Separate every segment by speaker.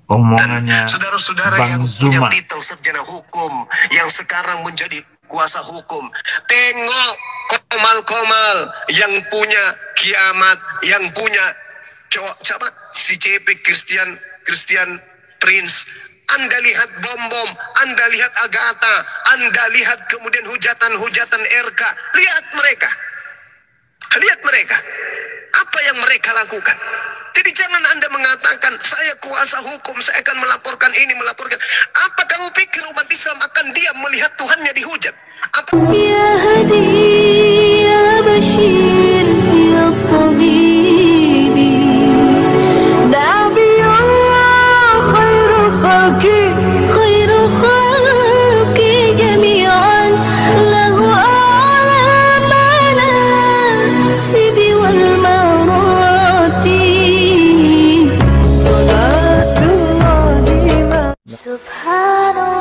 Speaker 1: omongannya
Speaker 2: saudara-saudara
Speaker 1: Bang
Speaker 2: yang punya
Speaker 1: Zuma.
Speaker 2: titel sarjana hukum, yang sekarang menjadi kuasa hukum, tengok komal-komal yang punya Kiamat, yang punya siapa? Si CP Christian Prince. Anda lihat bom-bom, Anda lihat Agatha, Anda lihat kemudian hujatan-hujatan RK. Lihat mereka. Lihat mereka. Apa yang mereka lakukan. Jadi jangan Anda mengatakan, saya kuasa hukum, saya akan melaporkan ini, melaporkan. Apa kamu pikir umat Islam akan diam melihat Tuhannya dihujat? Apa... Ya Hadi, ya Bashir, ya Tabibi, Nabiullah, khairul khalqi jami'an, lahu a'la manasibi wal marati, salatullahi subhanallah.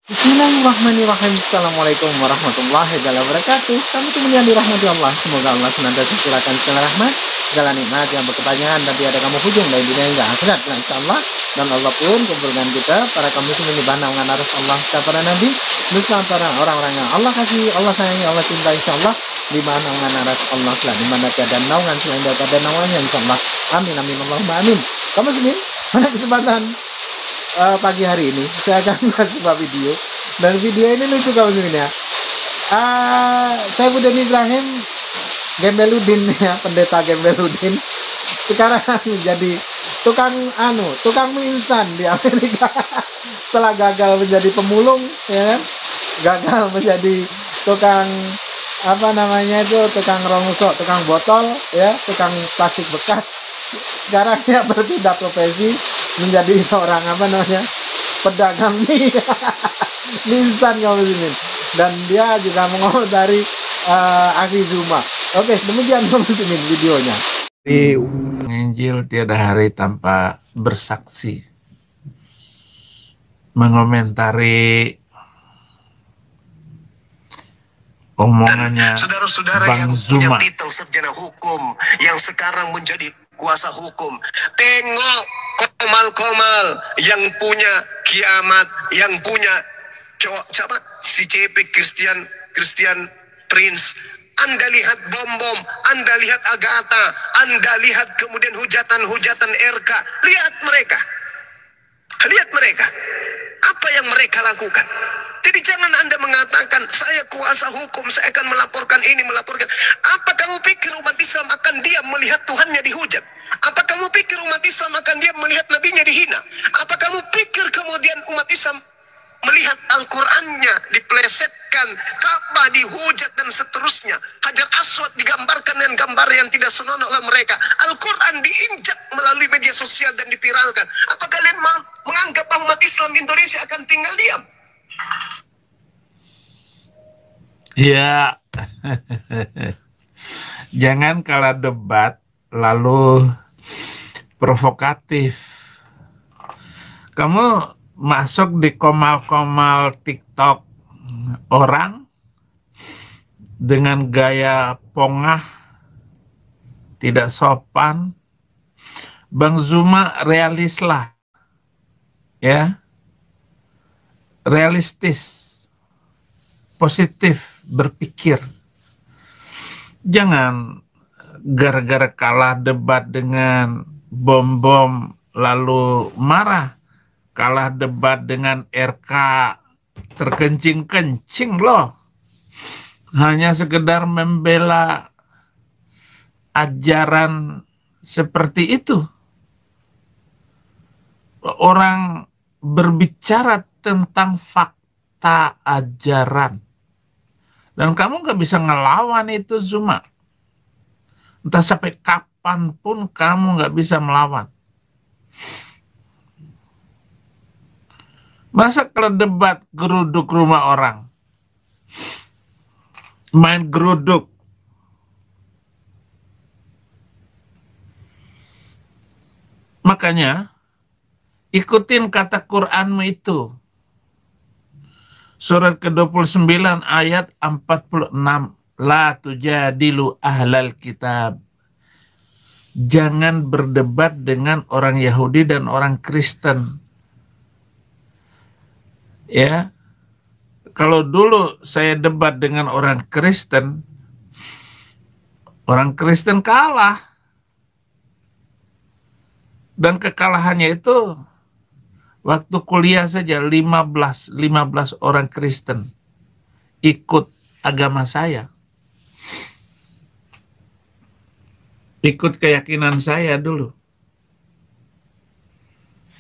Speaker 3: Bismillahirrahmanirrahim. Assalamualaikum warahmatullahi wabarakatuh. Kami semuanya dirahmati Allah. Semoga Allah senantiasa curahkan segala rahmat, segala nikmat yang berkepanjangan dan tiada kamu hujung dari dunia hingga akhirat. Nah, insyaallah dan Allah pun kumpulkan kita para kaum muslimin di naungan aras Allah para nabi, bersama para orang-orang yang Allah kasih, Allah sayangi, Allah cintai, insyaallah di naungan aras Allah lah, di mana tiada naungan selain daripada naungannya, insyaallah. Amin amin Allahumma amin. Kaum muslimin, pada kesempatan pagi hari ini saya akan buat sebuah video, dan video ini lucu kawan ya. Saya Buden Ibrahim Gembeludin ya, pendeta Gembeludin sekarang menjadi tukang mie instan di Amerika setelah gagal menjadi pemulung ya kan, gagal menjadi tukang tukang rongsok, tukang botol ya, tukang plastik bekas. Sekarang dia berpindah profesi menjadi seorang pedagang mie instan kaum muslimin, dan dia juga mengomentari Akhi Zuma. Oke, demikian kaum muslimin videonya.
Speaker 1: Di Injil tiada hari tanpa bersaksi, mengomentari omongannya
Speaker 2: saudara-saudara
Speaker 1: Bang
Speaker 2: yang punya
Speaker 1: Zuma.
Speaker 2: titel sarjana hukum, yang sekarang menjadi kuasa hukum, tengok komal-komal yang punya Kiamat, yang punya siapa? Si CP Christian Prince. Anda lihat bom-bom, Anda lihat Agatha, Anda lihat kemudian hujatan-hujatan RK. Lihat mereka. Lihat mereka. Apa yang mereka lakukan. Jadi jangan Anda mengatakan, saya kuasa hukum, saya akan melaporkan ini, melaporkan. Apa kamu pikir umat Islam akan diam melihat Tuhannya dihujat? Apa kamu pikir umat Islam akan diam melihat nabinya dihina? Apa kamu pikir kemudian umat Islam melihat Al-Qur'annya diplesetkan, Ka'bah dihujat dan seterusnya, Hajar Aswad digambarkan dengan gambar yang tidak senonoh oleh mereka, Al-Qur'an diinjak melalui media sosial dan dipiralkan? Apa kalian menganggap umat Islam Indonesia akan tinggal diam?
Speaker 1: Ya, jangan kalah debat lalu provokatif. Kamu masuk di komal-komal TikTok orang dengan gaya pongah, tidak sopan. Bang Zuma realis lah, ya, realistis, positif, berpikir. Jangan gara-gara kalah debat dengan bom-bom lalu marah. Kalah debat dengan RK terkencing-kencing loh. Hanya sekedar membela ajaran seperti itu. Orang berbicara tentang fakta ajaran. Dan kamu gak bisa ngelawan itu Zuma. Entah sampai kapanpun kamu gak bisa melawan. Masa kalau debat geruduk rumah orang, main geruduk, makanya ikutin kata Qur'anmu itu. Surat ke-29 ayat 46. La tujadilu ahlal kitab. Jangan berdebat dengan orang Yahudi dan orang Kristen. Ya, kalau dulu saya debat dengan orang Kristen kalah. Dan kekalahannya itu waktu kuliah saja 15 orang Kristen ikut agama saya. Ikut keyakinan saya dulu.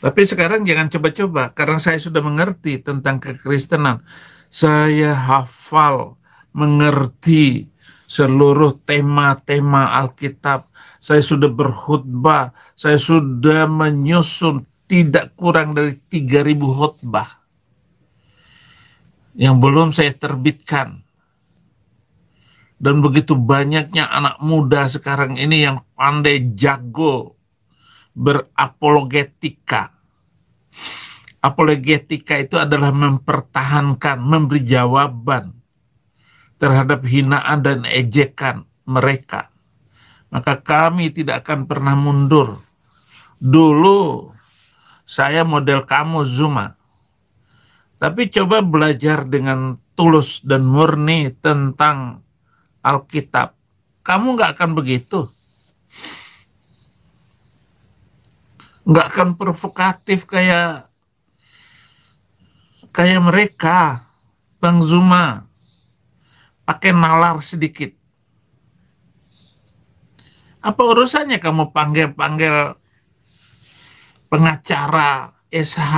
Speaker 1: Tapi sekarang jangan coba-coba, karena saya sudah mengerti tentang kekristenan. Saya hafal, mengerti seluruh tema-tema Alkitab. Saya sudah berkhutbah, saya sudah menyusun tidak kurang dari 3.000 khutbah yang belum saya terbitkan. Dan begitu banyaknya anak muda sekarang ini yang pandai jago berapologetika. Apologetika itu adalah mempertahankan, memberi jawaban terhadap hinaan dan ejekan mereka. Maka kami tidak akan pernah mundur. Dulu saya model kamu, Zuma. Tapi coba belajar dengan tulus dan murni tentang Alkitab. Kamu nggak akan begitu. Nggak akan provokatif kayak mereka, Bang Zuma. Pakai nalar sedikit. Apa urusannya kamu panggil-panggil pengacara SH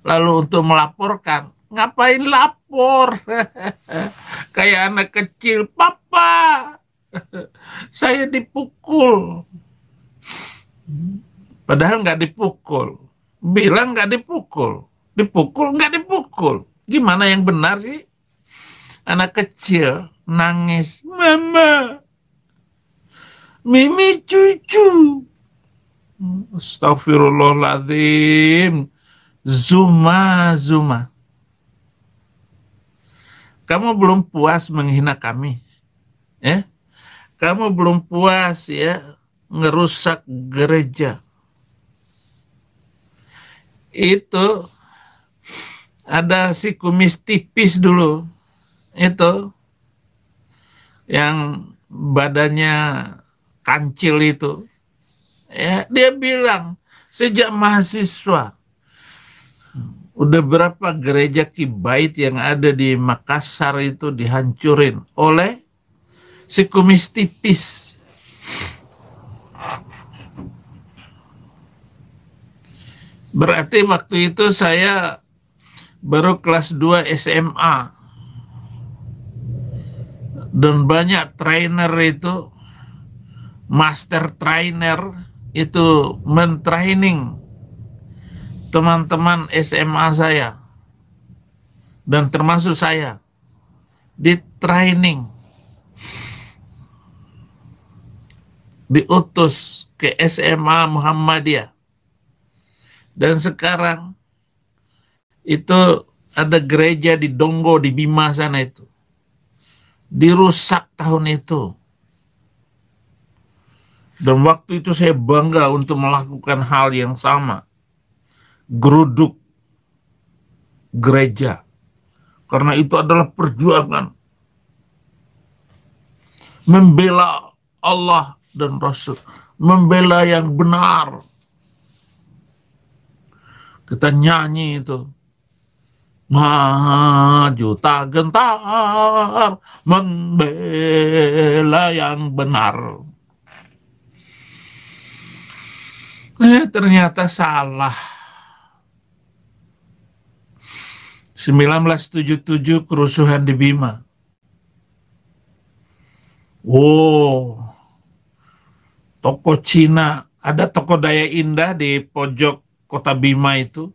Speaker 1: lalu untuk melaporkan? Ngapain lapor? Kayak anak kecil, Papa, saya dipukul. Padahal nggak dipukul. Bilang nggak dipukul. Dipukul nggak dipukul. Gimana yang benar sih? Anak kecil nangis, Mama, Mimi cucu. Astagfirullahaladzim. Zuma. Kamu belum puas menghina kami. Ya? Kamu belum puas ya ngerusak gereja. Itu ada si kumis tipis dulu. Itu yang badannya kancil itu. Ya, dia bilang sejak mahasiswa udah berapa gereja Kibait yang ada di Makassar itu dihancurin oleh si kumis tipis. Berarti waktu itu saya baru kelas 2 SMA. Dan banyak trainer itu, master trainer itu mentraining teman-teman SMA saya. Dan termasuk saya. Di training. Diutus ke SMA Muhammadiyah. Dan sekarang itu ada gereja di Donggo, di Bima sana itu. Dirusak tahun itu. Dan waktu itu saya bangga untuk melakukan hal yang sama. Geruduk gereja. Karena itu adalah perjuangan. Membela Allah dan Rasul. Membela yang benar. Kita nyanyi itu. Maju tak gentar, membela yang benar. Ternyata salah. 1977 kerusuhan di Bima. Toko Cina, ada toko Daya Indah di pojok kota Bima itu,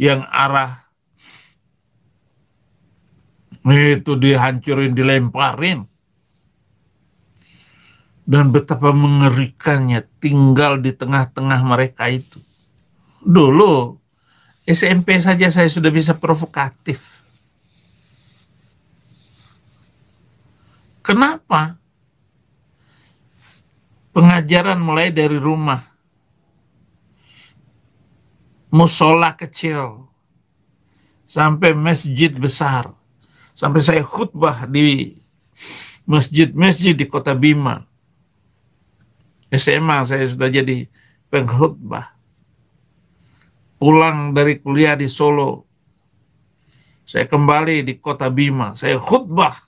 Speaker 1: yang arah itu dihancurin, dilemparin. Dan betapa mengerikannya tinggal di tengah-tengah mereka itu. Dulu SMP saja saya sudah bisa provokatif. Kenapa? Pengajaran mulai dari rumah, musola kecil, sampai masjid besar, sampai saya khutbah di masjid-masjid di Kota Bima. SMA saya sudah jadi pengkhutbah. Pulang dari kuliah di Solo, saya kembali di Kota Bima, saya khutbah.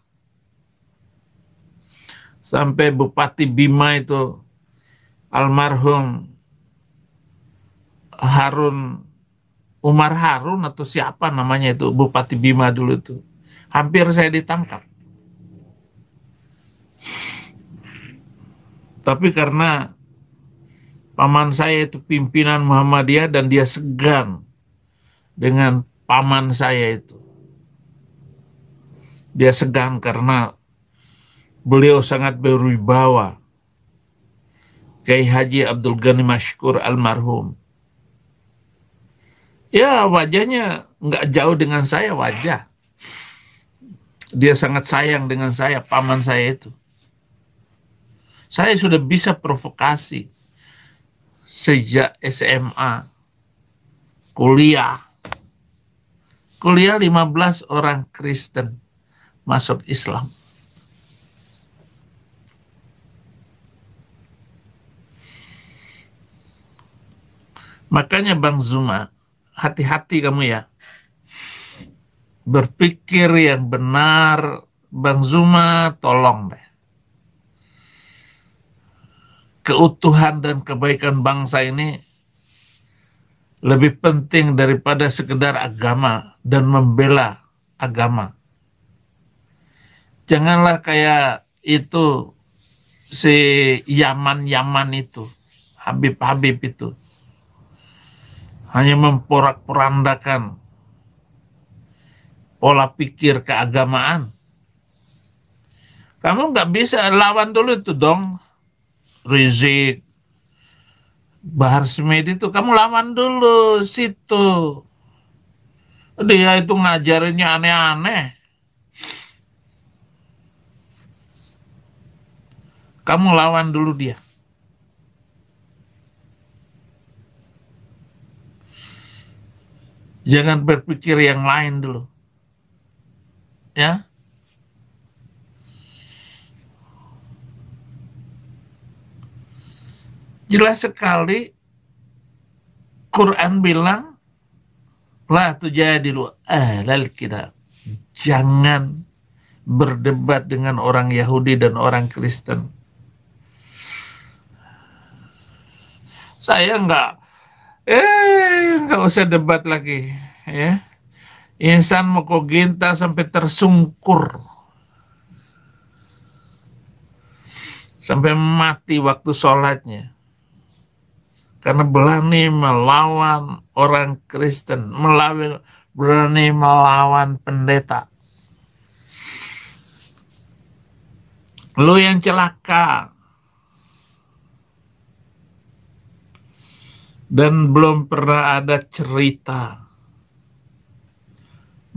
Speaker 1: Sampai Bupati Bima itu almarhum Umar Harun atau siapa namanya itu, Bupati Bima dulu itu. Hampir saya ditangkap. Tapi karena paman saya itu pimpinan Muhammadiyah dan dia segan dengan paman saya itu. Dia segan karena beliau sangat berwibawa. Kiai Haji Abdul Ghani Mashkur almarhum. Ya wajahnya nggak jauh dengan saya wajah. Dia sangat sayang dengan saya, paman saya itu. Saya sudah bisa provokasi sejak SMA, kuliah 15 orang Kristen masuk Islam. Makanya Bang Zuma, hati-hati kamu ya. Berpikir yang benar, Bang Zuma, tolong deh. Keutuhan dan kebaikan bangsa ini lebih penting daripada sekedar agama dan membela agama. Janganlah kayak itu si Yaman itu, Habib itu. Hanya memporak-porandakan pola pikir keagamaan. Kamu nggak bisa lawan dulu itu dong. Rizik, Bahar Smith itu kamu lawan dulu situ. Dia itu ngajarinnya aneh-aneh. Kamu lawan dulu dia. Jangan berpikir yang lain dulu. Ya. Jelas sekali Quran bilang la tujadilu ahlal kitab. Jangan berdebat dengan orang Yahudi dan orang Kristen. Saya nggak usah debat lagi ya. Insan mokoginta sampai tersungkur sampai mati waktu sholatnya karena berani melawan orang Kristen, berani melawan pendeta. Lu yang celaka. Dan belum pernah ada cerita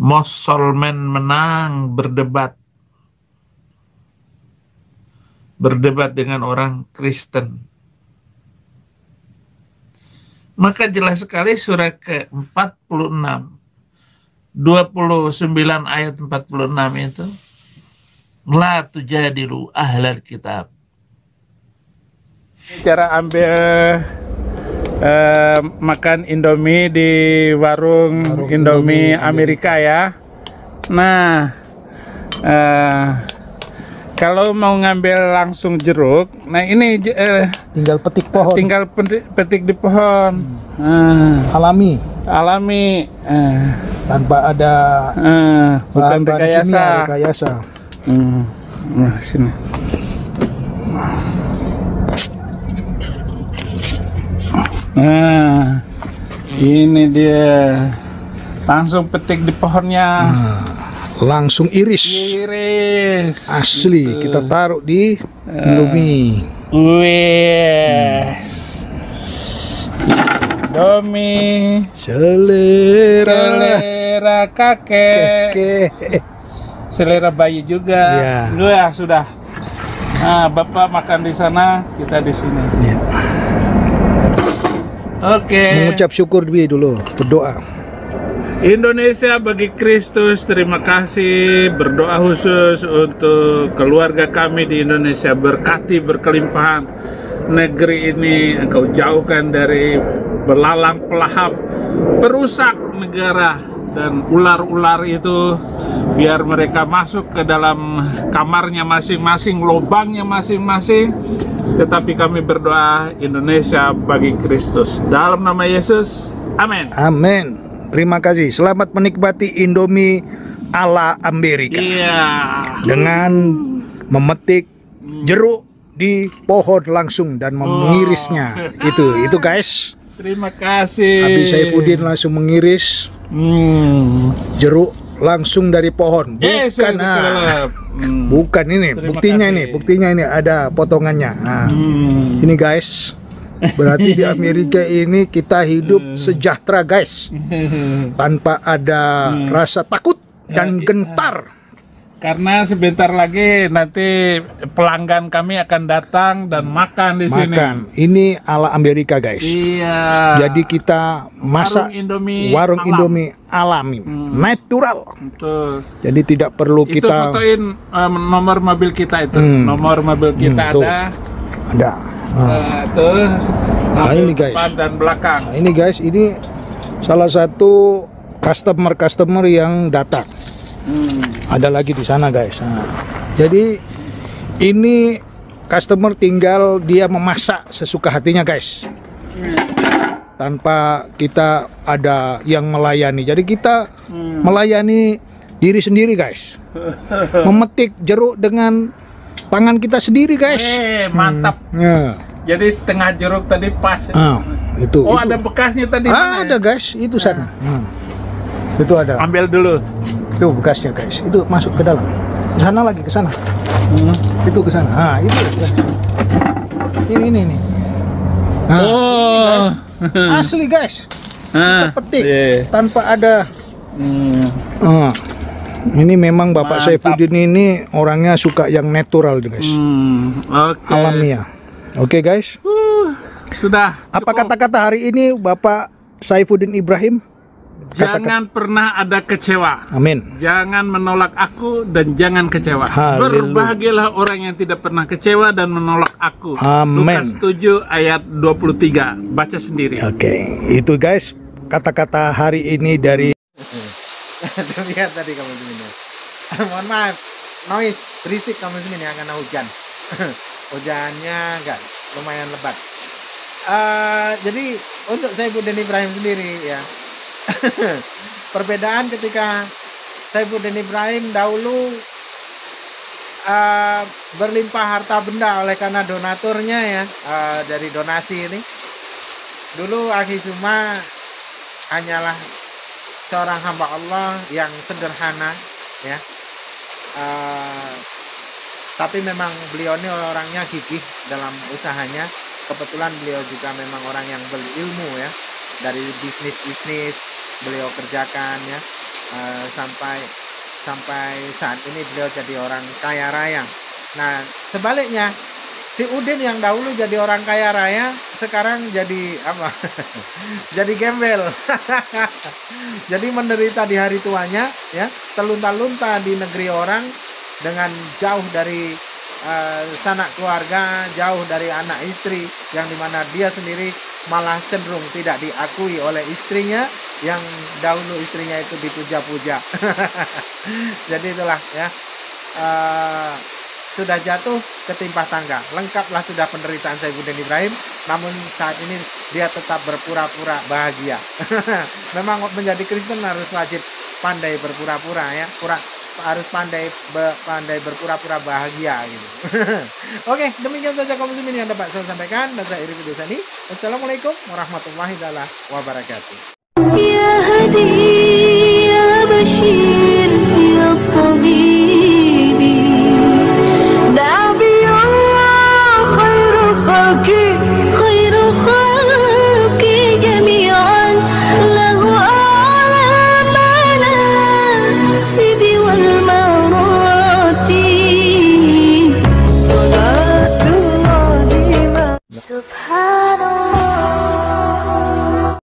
Speaker 1: Mosolman menang berdebat dengan orang Kristen. Maka jelas sekali surah ke-46 29 ayat 46 itu la tujadilu ahlal kitab.
Speaker 4: Cara ambil makan Indomie di warung Indomie Amerika ya. Nah, kalau mau ngambil langsung jeruk, nah ini
Speaker 5: tinggal petik pohon.
Speaker 4: Tinggal petik di pohon.
Speaker 5: Alami. Tanpa ada
Speaker 4: bukan rekayasa. Nah, sini. Nah, ini dia. Langsung petik di pohonnya.
Speaker 5: Langsung iris. Asli, kita taruh di Indomie.
Speaker 4: Indomie.
Speaker 5: Selera
Speaker 4: kakek. Selera bayi juga.
Speaker 5: Ya.
Speaker 4: Ya sudah. Nah, Bapak makan di sana, kita di sini.
Speaker 5: Ya.
Speaker 4: Oke.
Speaker 5: Mengucap syukur dulu, berdoa.
Speaker 4: Indonesia bagi Kristus, terima kasih. Berdoa khusus untuk keluarga kami di Indonesia. Berkati berkelimpahan negeri ini, Engkau jauhkan dari belalang pelahap perusak negara, dan ular-ular itu biar mereka masuk ke dalam kamarnya masing-masing, lubangnya masing-masing. Tetapi kami berdoa Indonesia bagi Kristus. Dalam nama Yesus, amin.
Speaker 5: Amin. Terima kasih. Selamat menikmati Indomie ala Amerika.
Speaker 4: Iya.
Speaker 5: Dengan memetik jeruk di pohon langsung dan mengirisnya. Itu guys.
Speaker 4: Terima kasih.
Speaker 5: Habis Saifuddin langsung mengiris jeruk langsung dari pohon. Bukan, bukan ini. Buktinya ini ada potongannya. Nah, ini guys. Berarti di Amerika ini kita hidup sejahtera guys, tanpa ada rasa takut dan gentar.
Speaker 4: Karena sebentar lagi nanti pelanggan kami akan datang dan makan di sini.
Speaker 5: Makan. Ini ala Amerika guys.
Speaker 4: Iya.
Speaker 5: Jadi kita masak warung Indomie alami, natural.
Speaker 4: Betul.
Speaker 5: Jadi tidak perlu
Speaker 4: Itu
Speaker 5: kita
Speaker 4: fotoin nomor mobil kita itu. Nomor mobil kita
Speaker 5: tuh.
Speaker 4: ada. Tuh.
Speaker 5: Nah, ini guys.
Speaker 4: Depan dan belakang.
Speaker 5: Nah, ini guys, ini salah satu customer yang datang. Ada lagi di sana guys. Nah, jadi ini customer tinggal dia memasak sesuka hatinya guys, tanpa kita ada yang melayani. Jadi kita melayani diri sendiri guys. Memetik jeruk dengan tangan kita sendiri guys.
Speaker 4: Mantap. Jadi setengah jeruk tadi pas.
Speaker 5: Itu.
Speaker 4: Ada bekasnya tadi.
Speaker 5: Ada guys, itu sana. Itu ada.
Speaker 4: Ambil dulu.
Speaker 5: Itu bekasnya guys. Itu masuk ke dalam. Ke sana lagi, ke sana. Itu ke sana. Nah, itu. Ini. Nah,
Speaker 4: Oh.
Speaker 5: ini guys. Asli guys. Kita petik tanpa ada. Ini memang Bapak Saifuddin ini orangnya suka yang natural guys.
Speaker 4: Oke.
Speaker 5: Alamiah. Oke guys.
Speaker 4: Sudah.
Speaker 5: Apa
Speaker 4: cukup.
Speaker 5: kata-kata hari ini Bapak Saifuddin Ibrahim?
Speaker 4: Jangan pernah ada kecewa.
Speaker 5: Amin.
Speaker 4: Jangan menolak aku dan jangan kecewa.
Speaker 5: Haleluya.
Speaker 4: Berbahagialah orang yang tidak pernah kecewa dan menolak aku.
Speaker 5: Amin.
Speaker 4: Lukas 7 ayat 23. Baca sendiri.
Speaker 5: Oke, itu guys kata-kata hari ini dari.
Speaker 3: Lihat tadi kamu sini. Mohon maaf, noise berisik kamu sini ya karena hujan. Hujannya enggak lumayan lebat. Jadi untuk Saifuddin Ibrahim sendiri ya. Perbedaan ketika Saifuddin Ibrahim dahulu berlimpah harta benda oleh karena donaturnya ya, dari donasi ini. Dulu Akhi Suma hanyalah seorang hamba Allah yang sederhana ya, tapi memang beliau ini orangnya gigih dalam usahanya. Kebetulan beliau juga memang orang yang berilmu ya, dari bisnis beliau kerjakan ya, sampai saat ini beliau jadi orang kaya raya. Nah sebaliknya si Udin yang dahulu jadi orang kaya raya sekarang jadi apa? Jadi gembel. Jadi menderita di hari tuanya ya, terlunta-lunta di negeri orang dengan jauh dari sanak keluarga, jauh dari anak istri, yang dimana dia sendiri malah cenderung tidak diakui oleh istrinya yang dahulu istrinya itu dipuja-puja. Jadi itulah ya, sudah jatuh ketimpa tangga. Lengkaplah sudah penderitaan Saifuddin Ibrahim, namun saat ini dia tetap berpura-pura bahagia. Memang menjadi Kristen harus wajib pandai berpura-pura ya, harus pandai berpura-pura bahagia gitu. Oke, demikian saja kaum muslimin yang dapat saya sampaikan, dan saya Iri Vidosani. Wassalamualaikum warahmatullahi wabarakatuh.